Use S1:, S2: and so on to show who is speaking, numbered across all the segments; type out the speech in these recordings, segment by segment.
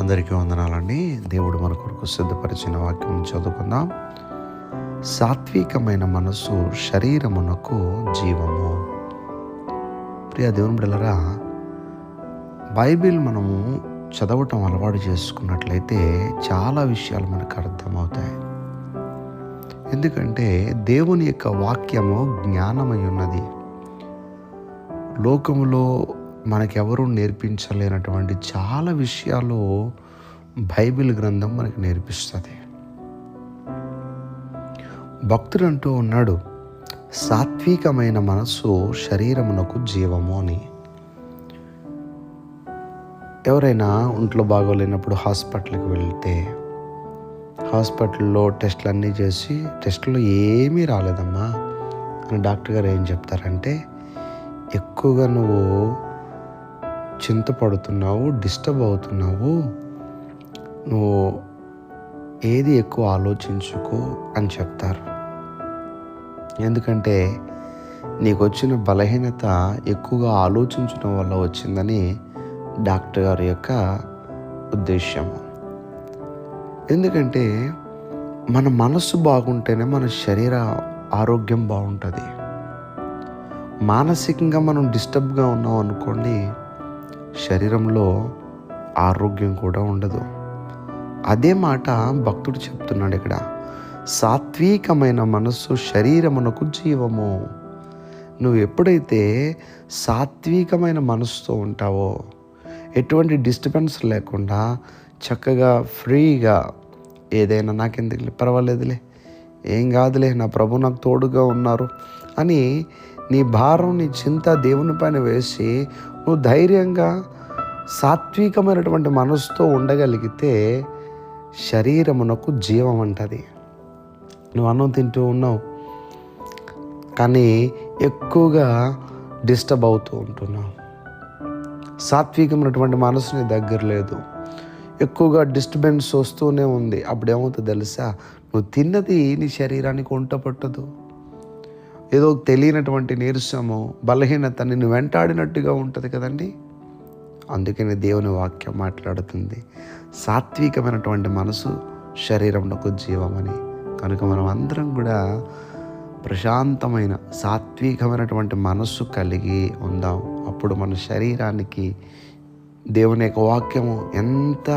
S1: అందరికీ వందనాలండి. దేవుడు మన కొరకు సిద్ధపరిచిన వాక్యం చదువుకుందాం. సాత్వికమైన మనస్సు శరీరమునకు జీవము. ప్రియ దేవుని బిడ్డలారా, బైబిల్ మనము చదవటం అలవాటు చేసుకున్నట్లయితే చాలా విషయాలు మనకు అర్థమవుతాయి. ఎందుకంటే దేవుని యొక్క వాక్యము జ్ఞానమై ఉన్నది. లోకములో మనకెవరూ నేర్పించలేనటువంటి చాలా విషయాలు బైబిల్ గ్రంథం మనకు నేర్పిస్తుంది. భక్తుడు అంటూ ఉన్నాడు, సాత్వికమైన మనస్సు శరీరమునకు జీవము అని. ఎవరైనా ఒంట్లో బాగోలేనప్పుడు హాస్పిటల్కి వెళ్తే హాస్పిటల్లో టెస్టులు అన్నీ చేసి టెస్టులో ఏమీ రాలేదమ్మా అని డాక్టర్ గారు ఏం చెప్తారంటే, ఎక్కువగా నువ్వు చింతపడుతున్నావు, డిస్టర్బ్ అవుతున్నావు, నువ్వు ఏది ఎక్కువ ఆలోచించుకో అని చెప్తారు. ఎందుకంటే నీకు వచ్చిన బలహీనత ఎక్కువగా ఆలోచించడం వల్ల వచ్చిందని డాక్టర్ గారి యొక్క ఉద్దేశం. ఎందుకంటే మన మనస్సు బాగుంటేనే మన శరీర ఆరోగ్యం బాగుంటుంది. మానసికంగా మనం డిస్టర్బ్గా ఉన్నాం అనుకోండి, శరీరంలో ఆరోగ్యం కూడా ఉండదు. అదే మాట భక్తుడు చెప్తున్నాడు ఇక్కడ, సాత్వికమైన మనస్సు శరీరమునకు జీవము. నువ్వు ఎప్పుడైతే సాత్వికమైన మనసుతో ఉంటావో, ఎటువంటి డిస్టర్బెన్స్ లేకుండా చక్కగా ఫ్రీగా ఏదైనా నాకెందుకు పర్వాలేదులే, ఏం కాదులే, నా ప్రభు నాకు తోడుగా ఉన్నారు అని నీ భారం, నీ చింత దేవుని పైన వేసి నువ్వు ధైర్యంగా సాత్వికమైనటువంటి మనసుతో ఉండగలిగితే శరీరమునకు జీవం అంటది. నువ్వు అన్నం తింటూ ఉన్నావు కానీ ఎక్కువగా డిస్టర్బ్ అవుతూ ఉంటున్నావు. సాత్వికమైనటువంటి మనసు నీ దగ్గర లేదు, ఎక్కువగా డిస్టర్బెన్స్ వస్తూనే ఉంది. అప్పుడు ఏమవుతుందో తెలుసా, నువ్వు తిన్నది నీ శరీరానికి వంట పట్టదు. ఏదో తెలియనటువంటి నీరసము, బలహీనత నిన్ను వెంటాడినట్టుగా ఉంటుంది కదండి. అందుకని దేవుని వాక్యం మాట్లాడుతుంది, సాత్వికమైనటువంటి మనసు శరీరంలో జీవమని. కనుక మనం అందరం కూడా ప్రశాంతమైన సాత్వికమైనటువంటి మనస్సు కలిగి ఉందాం. అప్పుడు మన శరీరానికి దేవుని యొక్క వాక్యము ఎంత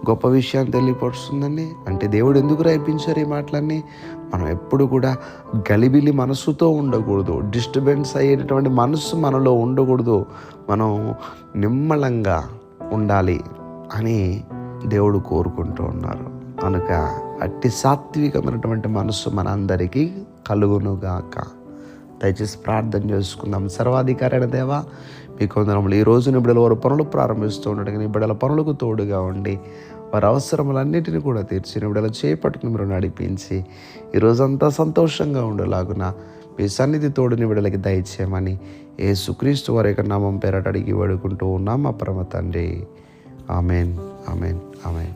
S1: గొప్ప విషయాన్ని తెలియపరుస్తుందండి. అంటే దేవుడు ఎందుకు రాయించారు ఈ మాటలన్నీ? మనం ఎప్పుడు కూడా గలిబిలి మనసుతో ఉండకూడదు, డిస్టర్బెన్స్ అయ్యేటటువంటి మనసు మనలో ఉండకూడదు. మనం నిమ్మలంగా ఉండాలి అని దేవుడు కోరుకుంటూ ఉన్నారు. కనుక అట్టి సాత్వికమైనటువంటి మనస్సు మనందరికీ కలుగునుగాక. దయచేసి ప్రార్థన చేసుకుందాం. సర్వాధికారి అయిన దేవా, మీకు వందనములు. ఈ రోజు నీ బిడ్డలు వారు పనులు ప్రారంభిస్తూ ఉండగా నీ బిడ్డల పనులకు తోడుగా ఉండి వారి అవసరములన్నిటిని కూడా తీర్చి నీ బిడ్డలు చేపట్టుకుని మీరు నడిపించి ఈరోజంతా సంతోషంగా ఉండేలాగున మీ సన్నిధి తోడు నీ బిడ్డలకి దయచేయమని యేసుక్రీస్తు వారి యొక్క నామం పేరట అడిగి వేడుకుంటూ ఉన్నాం మా పరమ తండ్రి. Amen, amen, amen.